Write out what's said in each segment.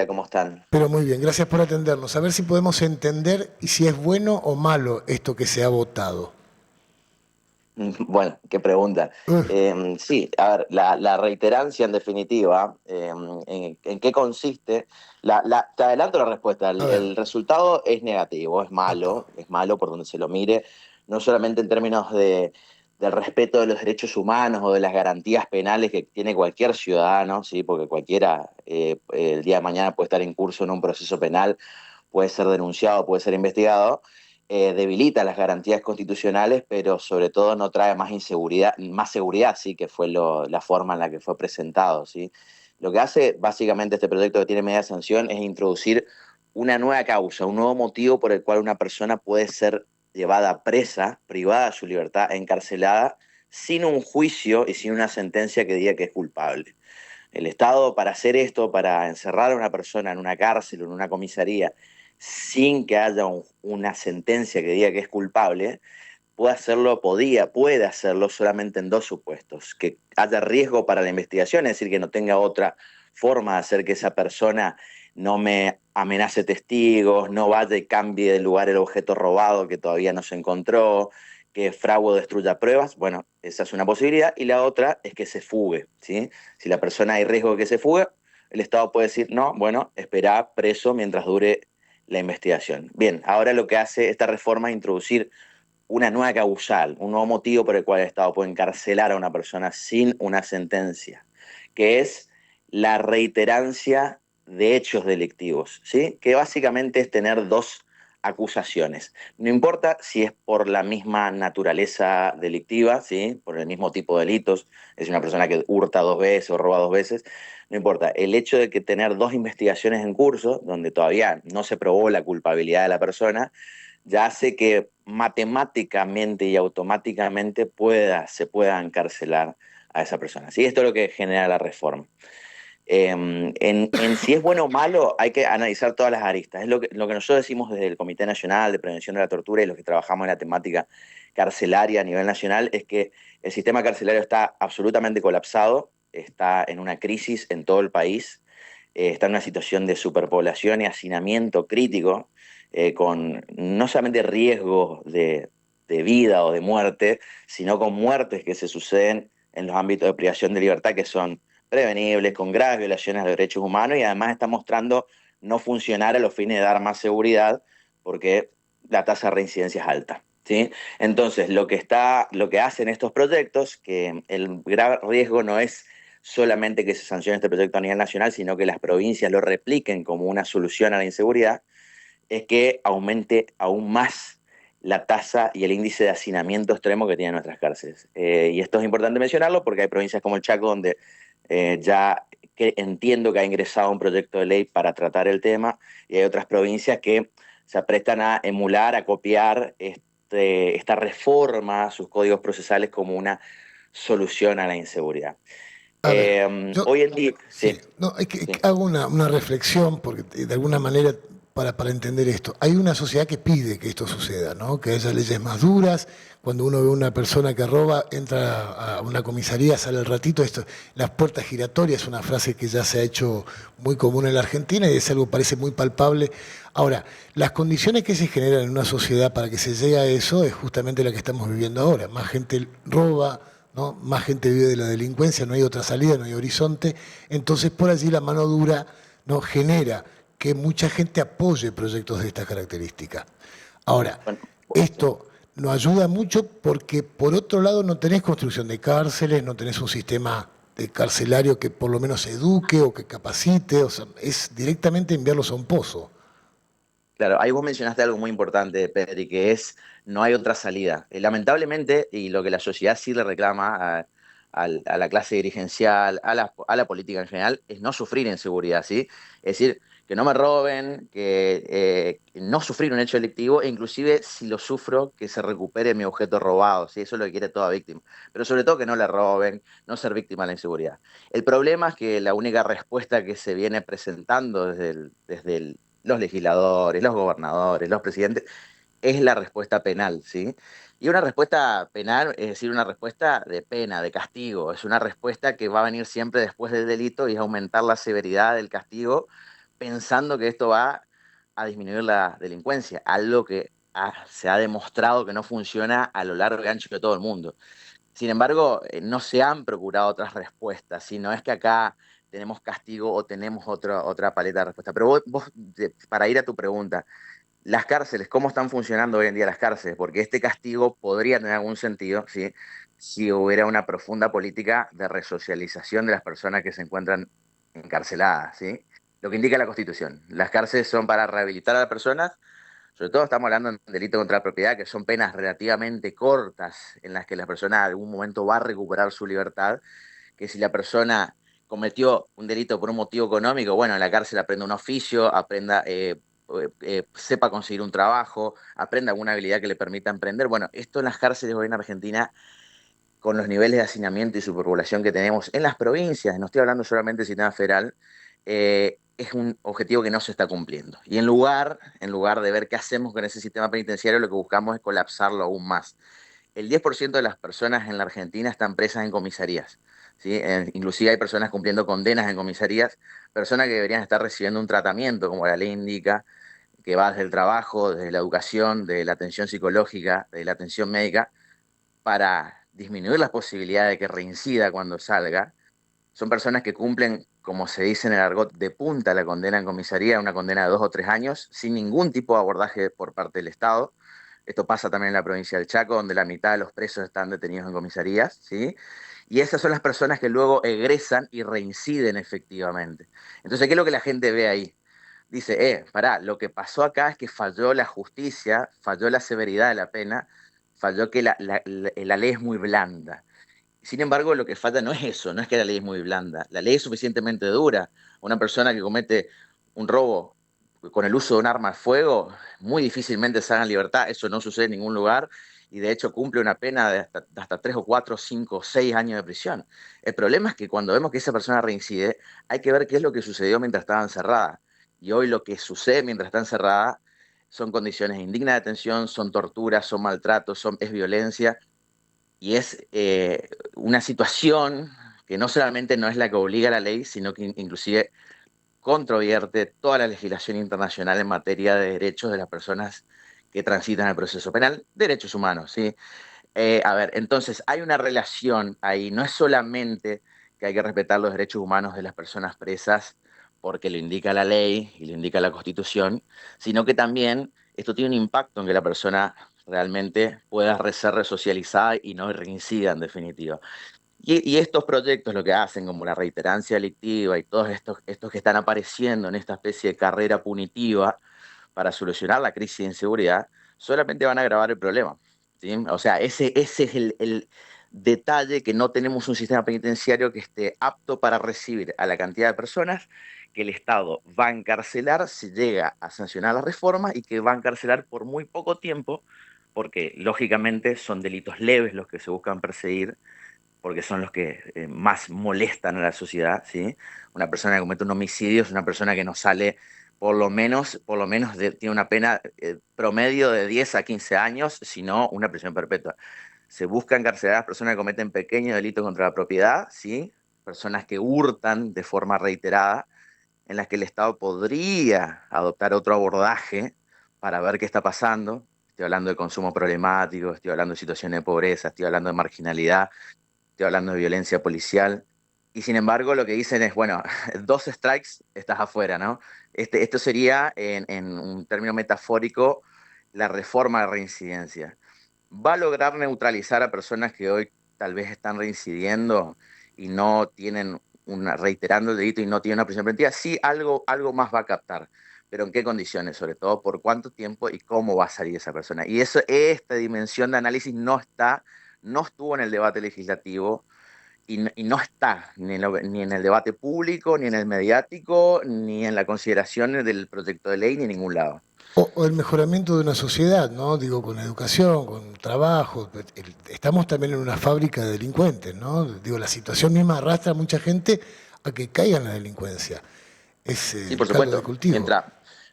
¿Cómo están? Pero muy bien, gracias por atendernos. A ver si podemos entender y si es bueno o malo esto que se ha votado. Bueno, qué pregunta. Uf, Sí, a ver, la reiterancia en definitiva, ¿en qué consiste? Te adelanto la respuesta. a ver, El resultado es negativo, apa. es malo por donde se lo mire, no solamente en términos del respeto de los derechos humanos o de las garantías penales que tiene cualquier ciudadano, ¿sí? Porque cualquiera el día de mañana puede estar en curso en un proceso penal, puede ser denunciado, puede ser investigado, debilita las garantías constitucionales, pero sobre todo no trae más inseguridad, más seguridad, sí, que fue la forma en la que fue presentado, sí. Lo que hace básicamente este proyecto que tiene media sanción es introducir una nueva causa, un nuevo motivo por el cual una persona puede ser llevada presa, privada de su libertad, encarcelada, sin un juicio y sin una sentencia que diga que es culpable. El Estado, para hacer esto, para encerrar a una persona en una cárcel o en una comisaría sin que haya una sentencia que diga que es culpable, puede hacerlo solamente en dos supuestos: que haya riesgo para la investigación, es decir, que no tenga otra forma de hacer que esa persona no me amenace testigos, no vaya y cambie de lugar el objeto robado que todavía no se encontró, que fraude destruya pruebas. Bueno, esa es una posibilidad. Y la otra es que se fugue, ¿sí? Si la persona hay riesgo de que se fugue, el Estado puede decir, no, bueno, espera preso mientras dure la investigación. Bien, ahora lo que hace esta reforma es introducir una nueva causal, un nuevo motivo por el cual el Estado puede encarcelar a una persona sin una sentencia, que es la reiterancia de hechos delictivos, ¿sí? Que básicamente es tener dos acusaciones. No importa si es por la misma naturaleza delictiva, ¿sí? Por el mismo tipo de delitos, es una persona que hurta dos veces o roba dos veces, no importa. El hecho de que tener dos investigaciones en curso, donde todavía no se probó la culpabilidad de la persona, ya hace que matemáticamente y automáticamente se pueda encarcelar a esa persona. ¿Sí? Esto es lo que genera la reforma. En si es bueno o malo, hay que analizar todas las aristas. Es lo que nosotros decimos desde el Comité Nacional de Prevención de la Tortura y los que trabajamos en la temática carcelaria a nivel nacional, es que el sistema carcelario está absolutamente colapsado, está en una crisis en todo el país, está en una situación de superpoblación y hacinamiento crítico, con no solamente riesgos de vida o de muerte, sino con muertes que se suceden en los ámbitos de privación de libertad que son prevenibles, con graves violaciones de los derechos humanos, y además está mostrando no funcionar a los fines de dar más seguridad porque la tasa de reincidencia es alta, ¿sí? Entonces, lo que hacen estos proyectos, que el grave riesgo no es solamente que se sancione este proyecto a nivel nacional, sino que las provincias lo repliquen como una solución a la inseguridad, es que aumente aún más la tasa y el índice de hacinamiento extremo que tienen nuestras cárceles. Y esto es importante mencionarlo porque hay provincias como el Chaco donde ya que entiendo que ha ingresado un proyecto de ley para tratar el tema, y hay otras provincias que se aprestan a emular, a copiar esta reforma a sus códigos procesales como una solución a la inseguridad. A ver, yo, Hoy en día, sí, sí, no, sí. hago una reflexión, porque de alguna manera, para entender esto, hay una sociedad que pide que esto suceda, ¿no? Que haya leyes más duras. Cuando uno ve una persona que roba, entra a una comisaría, sale al ratito. Esto, las puertas giratorias, es una frase que ya se ha hecho muy común en la Argentina y es algo que parece muy palpable. Ahora, las condiciones que se generan en una sociedad para que se llegue a eso es justamente la que estamos viviendo ahora. Más gente roba, ¿no? Más gente vive de la delincuencia, no hay otra salida, no hay horizonte. Entonces, por allí la mano dura, ¿no? Genera que mucha gente apoye proyectos de estas características. Ahora, Bueno, sí. esto nos ayuda mucho porque por otro lado no tenés construcción de cárceles, no tenés un sistema de carcelario que por lo menos eduque o que capacite, o sea, es directamente enviarlos a un pozo. Claro, ahí vos mencionaste algo muy importante, Pedri, que es no hay otra salida. Lamentablemente, y lo que la sociedad sí le reclama a la clase dirigencial, a la política en general, es no sufrir inseguridad, ¿sí? Es decir, que no me roben, que no sufrir un hecho delictivo, e inclusive si lo sufro, que se recupere mi objeto robado, ¿sí? Eso es lo que quiere toda víctima. Pero sobre todo que no le roben, no ser víctima de la inseguridad. El problema es que la única respuesta que se viene presentando los legisladores, los gobernadores, los presidentes, es la respuesta penal, ¿sí? Y una respuesta penal es decir, una respuesta de pena, de castigo, es una respuesta que va a venir siempre después del delito y es aumentar la severidad del castigo, pensando que esto va a disminuir la delincuencia, algo que se ha demostrado que no funciona a lo largo y ancho de todo el mundo. Sin embargo, no se han procurado otras respuestas, sino es que acá tenemos castigo o tenemos otra paleta de respuesta. Pero para ir a tu pregunta, las cárceles, ¿cómo están funcionando hoy en día las cárceles? Porque este castigo podría tener algún sentido, ¿sí? Si hubiera una profunda política de resocialización de las personas que se encuentran encarceladas, ¿sí? Lo que indica la Constitución. Las cárceles son para rehabilitar a las personas, sobre todo estamos hablando de delito contra la propiedad, que son penas relativamente cortas en las que la persona en algún momento va a recuperar su libertad, que si la persona cometió un delito por un motivo económico, bueno, en la cárcel aprenda un oficio, sepa conseguir un trabajo, aprenda alguna habilidad que le permita emprender. Bueno, esto en las cárceles hoy en Argentina, con los niveles de hacinamiento y superpoblación que tenemos en las provincias, no estoy hablando solamente del sistema federal, es un objetivo que no se está cumpliendo. Y en lugar de ver qué hacemos con ese sistema penitenciario, lo que buscamos es colapsarlo aún más. El 10% de las personas en la Argentina están presas en comisarías, ¿sí? Inclusive hay personas cumpliendo condenas en comisarías, personas que deberían estar recibiendo un tratamiento, como la ley indica, que va desde el trabajo, desde la educación, de la atención psicológica, de la atención médica, para disminuir las posibilidades de que reincida cuando salga. Son personas que cumplen, como se dice en el argot, de punta la condena en comisaría, una condena de 2 o 3 años, sin ningún tipo de abordaje por parte del Estado. Esto pasa también en la provincia del Chaco, donde la mitad de los presos están detenidos en comisarías, ¿sí? Y esas son las personas que luego egresan y reinciden efectivamente. Entonces, ¿qué es lo que la gente ve ahí? Dice, pará, lo que pasó acá es que falló la justicia, falló la severidad de la pena, falló que la ley es muy blanda. Sin embargo, lo que falta no es eso, no es que la ley es muy blanda. La ley es suficientemente dura. Una persona que comete un robo con el uso de un arma de fuego, muy difícilmente salga en libertad. Eso no sucede en ningún lugar y de hecho cumple una pena de hasta 3 o 4, 5, 6 años de prisión. El problema es que cuando vemos que esa persona reincide, hay que ver qué es lo que sucedió mientras estaba encerrada. Y hoy lo que sucede mientras está encerrada son condiciones indignas de detención, son torturas, son maltratos, es violencia y es una situación que no solamente no es la que obliga a la ley, sino que inclusive controvierte toda la legislación internacional en materia de derechos de las personas que transitan el proceso penal, derechos humanos, ¿sí? A ver, entonces hay una relación ahí, no es solamente que hay que respetar los derechos humanos de las personas presas porque lo indica la ley y lo indica la Constitución, sino que también esto tiene un impacto en que la persona realmente pueda ser resocializada y no reincida en definitiva. Y estos proyectos lo que hacen, como la reiterancia delictiva y todos estos que están apareciendo en esta especie de carrera punitiva para solucionar la crisis de inseguridad, solamente van a agravar el problema, ¿sí? O sea, ese es el detalle, que no tenemos un sistema penitenciario que esté apto para recibir a la cantidad de personas que el Estado va a encarcelar si llega a sancionar la reforma y que va a encarcelar por muy poco tiempo, porque lógicamente son delitos leves los que se buscan perseguir porque son los que más molestan a la sociedad, ¿sí? Una persona que comete un homicidio es una persona que no sale, tiene una pena promedio de 10 a 15 años, sino una prisión perpetua. Se busca encarcelar a las personas que cometen pequeños delitos contra la propiedad, ¿sí? Personas que hurtan de forma reiterada, en las que el Estado podría adoptar otro abordaje para ver qué está pasando. Estoy hablando de consumo problemático, estoy hablando de situaciones de pobreza, estoy hablando de marginalidad, estoy hablando de violencia policial, y sin embargo lo que dicen es, bueno, 2 strikes, estás afuera, ¿no? Esto sería, en un término metafórico, la reforma de reincidencia. ¿Va a lograr neutralizar a personas que hoy tal vez están reincidiendo y no tienen reiterando el delito y no tienen una prisión preventiva? Sí, algo más va a captar. Pero ¿en qué condiciones? Sobre todo, ¿por cuánto tiempo y cómo va a salir esa persona? Y esta dimensión de análisis no estuvo en el debate legislativo y no está ni en el debate público, ni en el mediático, ni en la consideración del proyecto de ley, ni en ningún lado. O el mejoramiento de una sociedad, ¿no? Digo, con educación, con trabajo. Estamos también en una fábrica de delincuentes, ¿no? Digo, la situación misma arrastra a mucha gente a que caiga en la delincuencia. Es Sí, el por caldo de supuesto. cultivo.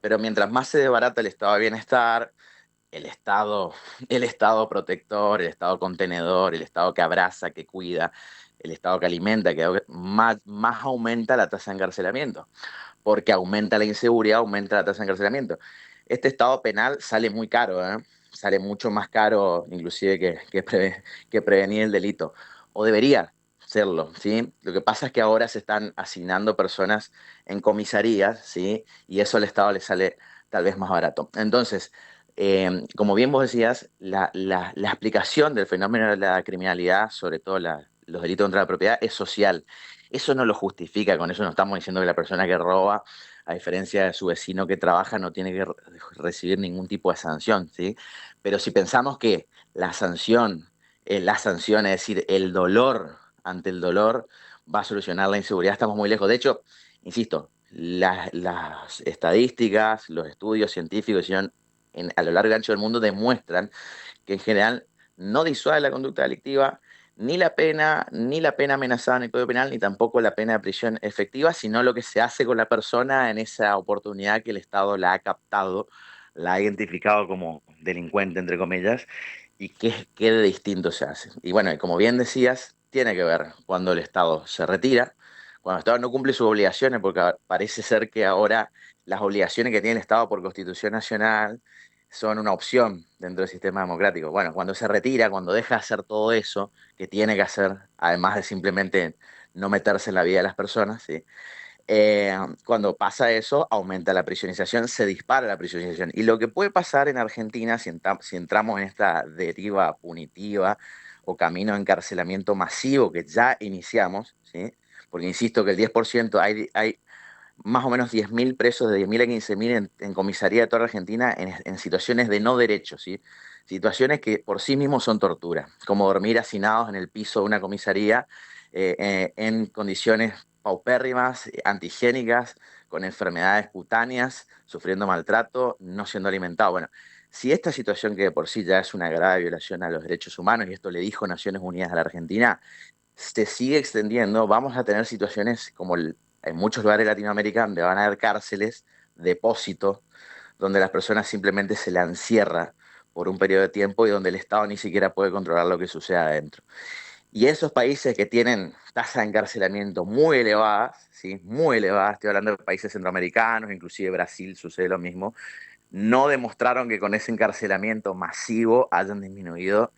Pero mientras más se desbarata el estado de bienestar, el Estado, el Estado protector, el Estado contenedor, el Estado que abraza, que cuida, el Estado que alimenta, más aumenta la tasa de encarcelamiento. porque aumenta la inseguridad, aumenta la tasa de encarcelamiento. Este estado penal sale muy caro, ¿eh? Sale mucho más caro inclusive que prevenir el delito, o debería serlo, ¿sí? Lo que pasa es que ahora se están asignando personas en comisarías, ¿sí? Y eso al Estado le sale tal vez más barato. Entonces, como bien vos decías, la explicación del fenómeno de la criminalidad, sobre todo los delitos contra la propiedad, es social. Eso no lo justifica, con eso no estamos diciendo que la persona que roba, a diferencia de su vecino que trabaja, no tiene que recibir ningún tipo de sanción, ¿sí? Pero si pensamos que la sanción, es decir, el dolor ante el dolor, va a solucionar la inseguridad, estamos muy lejos. De hecho, insisto, las estadísticas, los estudios científicos a lo largo y ancho del mundo demuestran que en general no disuade la conducta delictiva, ni la pena amenazada en el Código Penal, ni tampoco la pena de prisión efectiva, sino lo que se hace con la persona en esa oportunidad que el Estado la ha captado, la ha identificado como delincuente, entre comillas, y qué de distinto se hace. Y bueno, como bien decías, tiene que ver cuando el Estado se retira, cuando el Estado no cumple sus obligaciones, porque parece ser que ahora las obligaciones que tiene el Estado por Constitución Nacional son una opción dentro del sistema democrático. Bueno, cuando se retira, cuando deja de hacer todo eso que tiene que hacer, además de simplemente no meterse en la vida de las personas, ¿sí? Cuando pasa eso, aumenta la prisionización, se dispara la prisionización. Y lo que puede pasar en Argentina, si entramos en esta deriva punitiva o camino de encarcelamiento masivo que ya iniciamos, ¿sí? Porque insisto que el 10% hay más o menos 10.000 presos, de 10.000 a 15.000 en comisaría de toda Argentina en situaciones de no derecho, ¿sí? Situaciones que por sí mismos son tortura, como dormir hacinados en el piso de una comisaría en condiciones paupérrimas, antihigiénicas, con enfermedades cutáneas, sufriendo maltrato, no siendo alimentado. Bueno, si esta situación que de por sí ya es una grave violación a los derechos humanos, y esto le dijo Naciones Unidas a la Argentina, se sigue extendiendo, vamos a tener situaciones como en muchos lugares de Latinoamérica donde van a haber cárceles, depósitos, donde las personas simplemente se la encierra por un periodo de tiempo y donde el Estado ni siquiera puede controlar lo que sucede adentro. Y esos países que tienen tasas de encarcelamiento muy elevadas, ¿sí? Muy elevadas, estoy hablando de países centroamericanos, inclusive Brasil sucede lo mismo, no demostraron que con ese encarcelamiento masivo hayan disminuido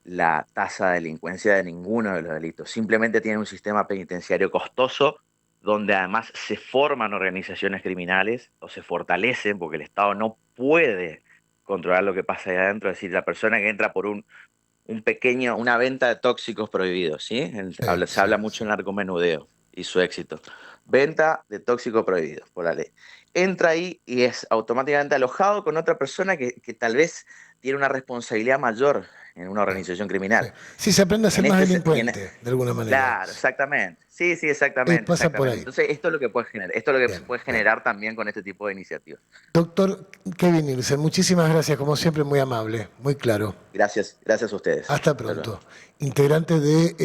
la tasa de delincuencia de ninguno de los delitos. Simplemente tienen un sistema penitenciario costoso donde además se forman organizaciones criminales o se fortalecen porque el Estado no puede controlar lo que pasa ahí adentro. Es decir, la persona que entra por una venta de tóxicos prohibidos, ¿sí? Se Sí, habla sí. mucho en narcomenudeo y su éxito. Venta de tóxicos prohibidos por la ley. Entra ahí y es automáticamente alojado con otra persona que tal vez tiene una responsabilidad mayor en una Claro, organización sí. criminal. Sí, se aprende a ser En más este, se- y en- delincuente, de alguna manera. Claro, exactamente. Sí, sí, exactamente, Pasa por exactamente. ahí. Entonces, esto es lo que puede generar, esto es lo que se Bien, puede bien. generar también con este tipo de iniciativas. Doctor Kevin Nielsen, muchísimas gracias, como siempre, muy amable, muy claro. Gracias, gracias a ustedes. Hasta Hasta luego. pronto. Integrante de